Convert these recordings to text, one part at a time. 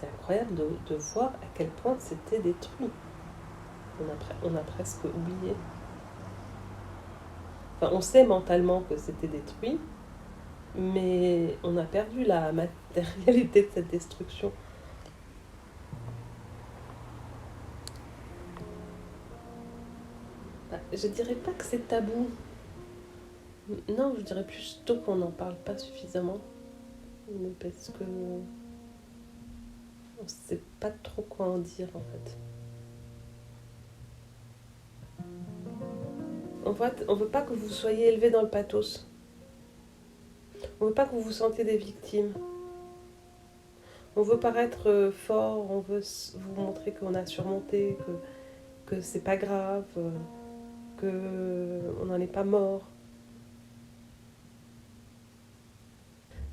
c'est incroyable de voir à quel point c'était détruit. On a presque oublié. Enfin, on sait mentalement que c'était détruit, mais on a perdu la matérialité de cette destruction. Je dirais pas que c'est tabou. Non, je dirais plutôt qu'on n'en parle pas suffisamment. Mais parce que on sait pas trop quoi en dire en fait. En fait, on veut pas que vous soyez élevés dans le pathos. On veut pas que vous vous sentiez des victimes. On veut paraître fort, on veut vous montrer qu'on a surmonté, que c'est pas grave, qu'on n'en est pas mort.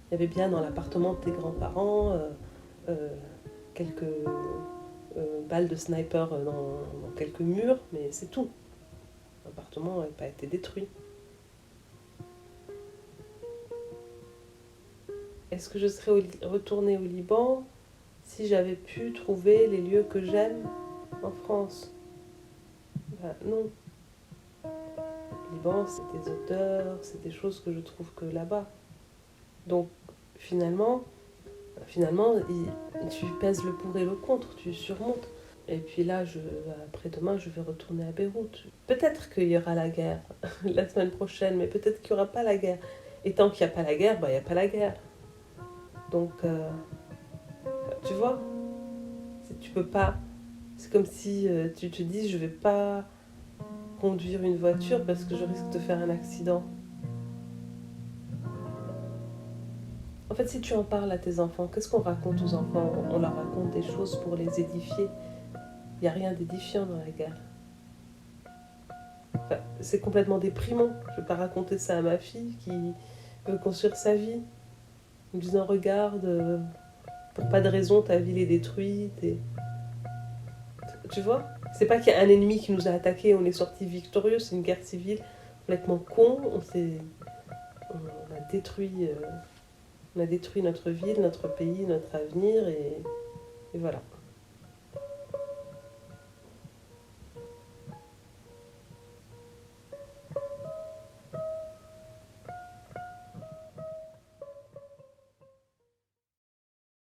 Il y avait bien dans l'appartement de tes grands-parents euh, quelques balles de sniper dans quelques murs, mais c'est tout. L'appartement n'avait pas été détruit. Est-ce que je serais retournée au Liban si j'avais pu trouver les lieux que j'aime en France? Ben, non. Le Liban, c'est des odeurs, c'est des choses que je trouve que là-bas. Donc finalement, tu pèses le pour et le contre, tu surmontes. Et puis là, après-demain, je vais retourner à Beyrouth. Peut-être qu'il y aura la guerre la semaine prochaine, mais peut-être qu'il n'y aura pas la guerre. Et tant qu'il n'y a pas la guerre, il n'y a pas la guerre. Donc, tu vois, tu peux pas. C'est comme si tu te dis, je vais pas conduire une voiture parce que je risque de faire un accident. En fait, si tu en parles à tes enfants, qu'est-ce qu'on raconte aux enfants? On leur raconte des choses pour les édifier. Il n'y a rien d'édifiant dans la guerre. Enfin, c'est complètement déprimant. Je ne vais pas raconter ça à ma fille qui veut construire sa vie. En me disant, regarde, pour pas de raison, ta ville est détruite. Et... Tu vois? C'est pas qu'il y a un ennemi qui nous a attaqués et on est sorti victorieux, c'est une guerre civile complètement con. On a détruit notre ville, notre pays, notre avenir et voilà.